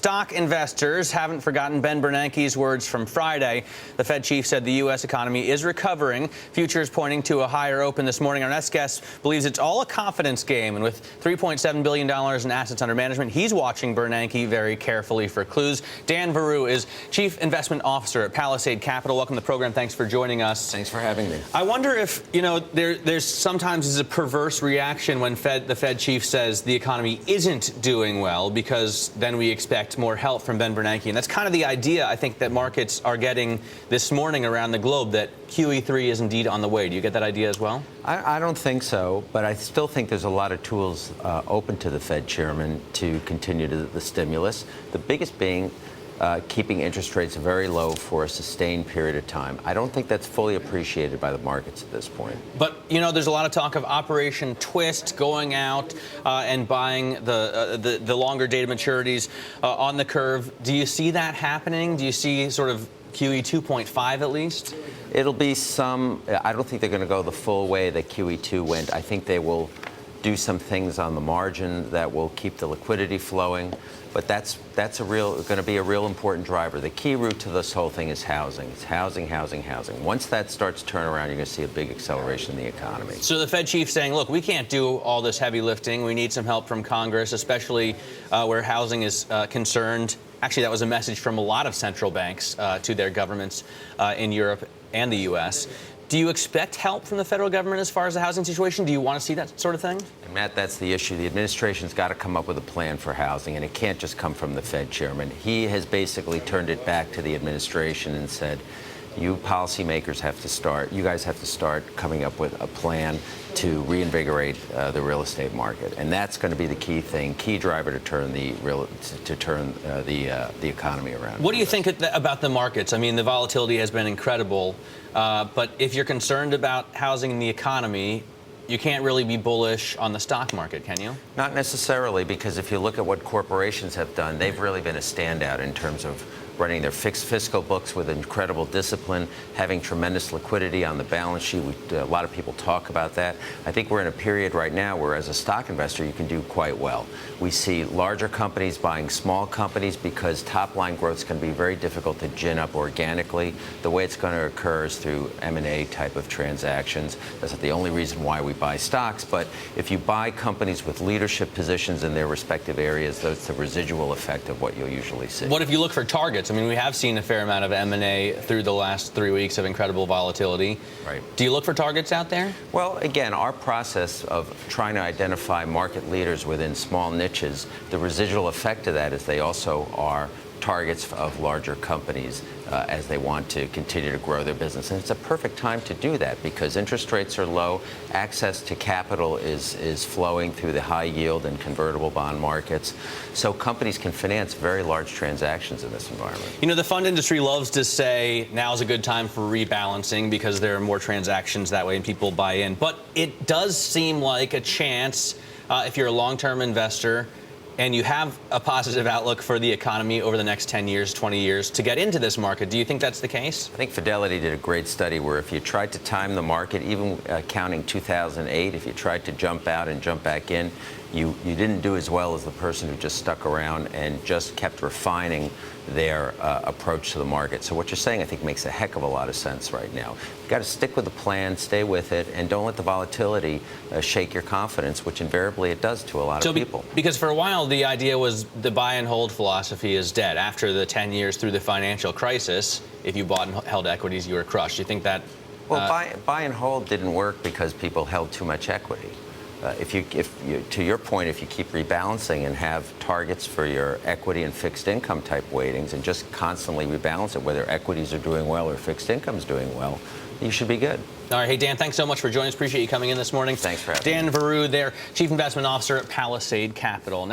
Stock investors haven't forgotten Ben Bernanke's words from Friday. The Fed chief said the U.S. economy is recovering. Futures pointing to a higher open this morning. Our next guest believes it's all a confidence game. And with $3.7 billion in assets under management, he's watching Bernanke very carefully for clues. Dan Veru is Chief Investment Officer at Palisade Capital. Welcome to the program. Thanks for joining us. Thanks for having me. I wonder if, there's sometimes is a perverse reaction when the Fed chief says the economy isn't doing well, because then we expect more help from Ben Bernanke. And that's kind of the idea, I think, that markets are getting this morning around the globe, that QE3 is indeed on the way. Do you get that idea as well? I don't think so, but I still think there's a lot of tools open to the Fed chairman to continue the stimulus, the biggest being keeping interest rates very low for a sustained period of time. I don't think that's fully appreciated by the markets at this point. But, there's a lot of talk of Operation Twist, going out and buying the longer dated maturities on the curve. Do you see that happening? Do you see sort of QE 2.5 at least? It'll be some. I don't think they're going to go the full way that QE2 went. I think they will do some things on the margin that will keep the liquidity flowing. But that's going to be a real important driver. The key route to this whole thing is housing. It's housing, housing, housing. Once that starts to turn around, you're going to see a big acceleration in the economy. So the Fed chief saying, look, we can't do all this heavy lifting. We need some help from Congress, especially where housing is concerned. Actually, that was a message from a lot of central banks to their governments in Europe and the U.S. Do you expect help from the federal government as far as the housing situation? Do you want to see that sort of thing? And Matt, that's the issue. The administration's got to come up with a plan for housing, and it can't just come from the Fed chairman. He has basically turned it back to the administration and said, you policymakers have to start, you guys have to start coming up with a plan to reinvigorate the real estate market. And that's going to be the key thing, key driver to turn the economy around. What do you think about the markets? I mean, the volatility has been incredible. But if you're concerned about housing and the economy, you can't really be bullish on the stock market, can you? Not necessarily, because if you look at what corporations have done, they've really been a standout in terms of running their fixed fiscal books with incredible discipline, having tremendous liquidity on the balance sheet. A lot of people talk about that. I think we're in a period right now where, as a stock investor, you can do quite well. We see larger companies buying small companies because top-line growth is going to be very difficult to gin up organically. The way it's going to occur is through M&A type of transactions. That's not the only reason why we buy stocks, but if you buy companies with leadership positions in their respective areas, that's the residual effect of what you'll usually see. What if you look for targets? I mean, we have seen a fair amount of M&A through the last 3 weeks of incredible volatility. Right. Do you look for targets out there? Well, again, our process of trying to identify market leaders within small niches, the residual effect of that is they also are targets of larger companies as they want to continue to grow their business. And it's a perfect time to do that because interest rates are low, access to capital is flowing through the high yield and convertible bond markets. So companies can finance very large transactions in this environment. The fund industry loves to say now's a good time for rebalancing because there are more transactions that way and people buy in. But it does seem like a chance if you're a long-term investor and you have a positive outlook for the economy over the next 10 years, 20 years, to get into this market. Do you think that's the case? I think Fidelity did a great study where if you tried to time the market, even counting 2008, if you tried to jump out and jump back in, you didn't do as well as the person who just stuck around and just kept refining their approach to the market. So what you're saying, I think, makes a heck of a lot of sense right now. You've got to stick with the plan, stay with it, and don't let the volatility shake your confidence, which invariably it does to a lot of people. Because for a while, the idea was the buy and hold philosophy is dead. After the 10 years through the financial crisis, if you bought and held equities, you were crushed. You think that... Well, buy and hold didn't work because people held too much equity. To your point, if you keep rebalancing and have targets for your equity and fixed income type weightings and just constantly rebalance it, whether equities are doing well or fixed income is doing well, you should be good. All right. Hey, Dan, thanks so much for joining us. Appreciate you coming in this morning. Thanks for having me. Dan Veru there, Chief Investment Officer at Palisade Capital.